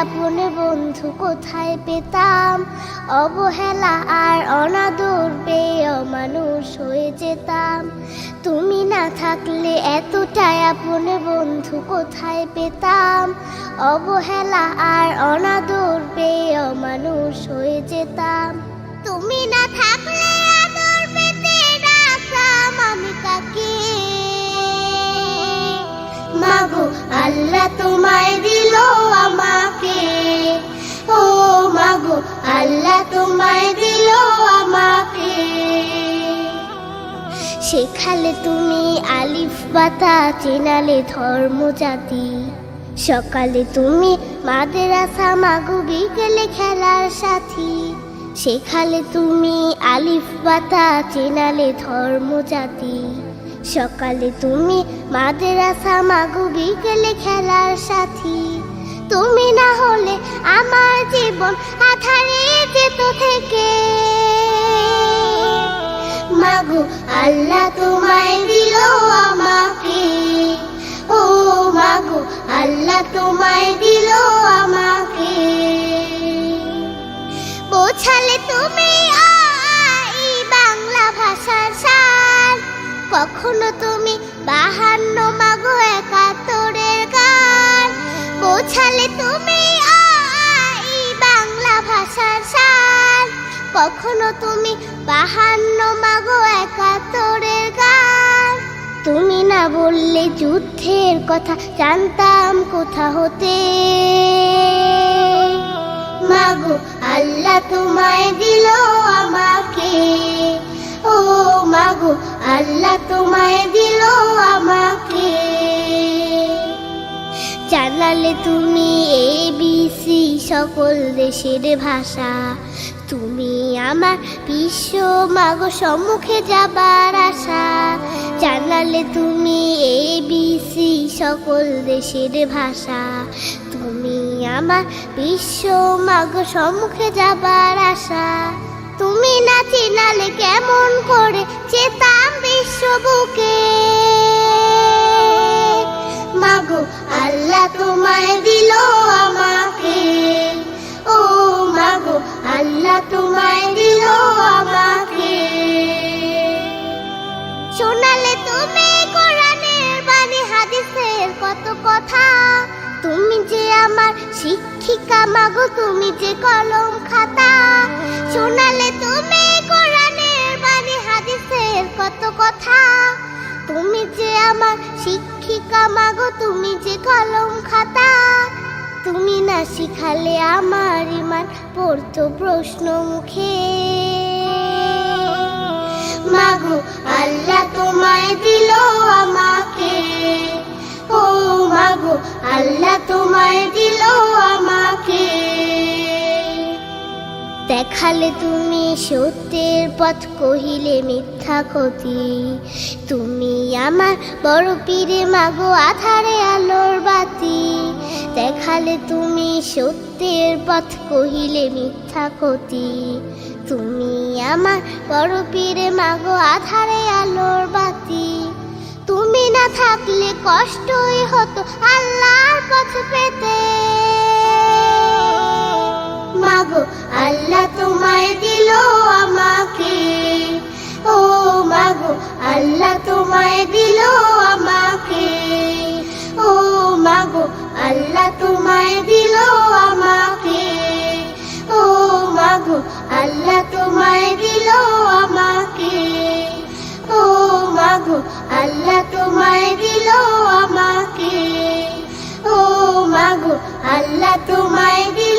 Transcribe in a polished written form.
আপন বন্ধু কোথায় পেতাম, অবহেলা আর অনাদর পেয়ে অমানুষ হয়ে যেতাম। তুমি না থাকলে এতটাই আপন বন্ধু কোথায় পেতাম, অবহেলা আর অনাদর পেয়ে অমানুষ হয়ে যেতাম। তুমি না থাকলে আদর পেতে ডাকতাম আমি কাকে, মাগো আল্লাহ তোমায় দিল আমাকে, ও মাগো আল্লাহ তোমায় দিল আমাকে। শেখালে তুমি আলিফ বাতা, চেনালে ধর্ম জাতি, সকালে তুমি মাদ্রাসা, মাগো বিকেলে খেলার সাথী। শেখালে তুমি আলিফ বাতা, চেনালে ধর্ম জাতি, সকালে তুমি মাদ্রাসা, মাগো বিকেলে খেলার সাথী। তুমি না হলে আমার জীবন আঁধারে যেত থেকে, মাগো আল্লাহ তোমায় দিল আমাকে, ও মাগো আল্লাহ তোমায় দিল আমাকে। বোঝালে তুমি বাংলা ভাষার সার, কখনো তুমি 52 মাগো 71-এর গান। বোঝালে তুমি বাংলা ভাষার সার, কখনো তুমি 52 মাগো 71-এর গান। তুমি না বললে যুদ্ধের কথা জানতাম কোথা হতে, মাগো আল্লাহ তোমায় দিল আমাকে, ও মাগো আল্লাহ তোমায় দিল আমাকে। জানালে তুমি ABC সকল দেশের ভাষা, তুমি আমার বিশ্ব মাগো সম্মুখে যাবার আশা। জানালে তুমি ABC সকল দেশের ভাষা, তুমি আমার বিশ্ব মাগো সম্মুখে যাবার আশা। তুমি না চিনালে কেমন করে যেতাম বিশ্ব বুকে, মাগো আল্লাহ তোমায় দিল আমাকে, ও মাগো আল্লাহ তোমায় দিল আমাকে। শোনালে তুমি কোরআনের বাণী, হাদিসের কত কথা, তুমি যে আমার শিক্ষিকা মাগো, তুমি যে কলম খাতা। শোনালে তুমি কোরআনের বাণী, হাদিসের কত কথা, তুমি যে আমার শিক্ষিকা মাগো, তুমি যে কলম খাতা। তুমি না শিখালে আমার ইমান পড়তো প্রশ্ন মুখে, মাগো আল্লাহ তোমায় দিল আমাকে, ও মাগো আল্লাহ তোমায় দিল আমাকে। দেখালে তুমি সত্যের পথ, কহিলে মিথ্যা ক্ষতি, তুমি আমার বড় পীরে মাগো আধারে আলোর বাতি। দেখালে তুমি সত্যের পথ, কহিলে মিথ্যা ক্ষতি, তুমি আমার বড় পীরে মাগো আধারে আলোর বাতি। তুমি না থাকলে কষ্টই হতো আল্লাহর পথ পেতে, মাগো আল্লাহ তোমায় দিল আমাকে, ও মাগো আল্লাহ তোমায় দিল আমাকে, ও মাগো আল্লাহ তোমায় দিল আমাকে, ও মাগো আল্লাহ তোমায় দিল আমাকে, ও মাগো আল্লাহ তোমায় দিল আমাকে, ও মাগো আল্লাহ তোমায় দিল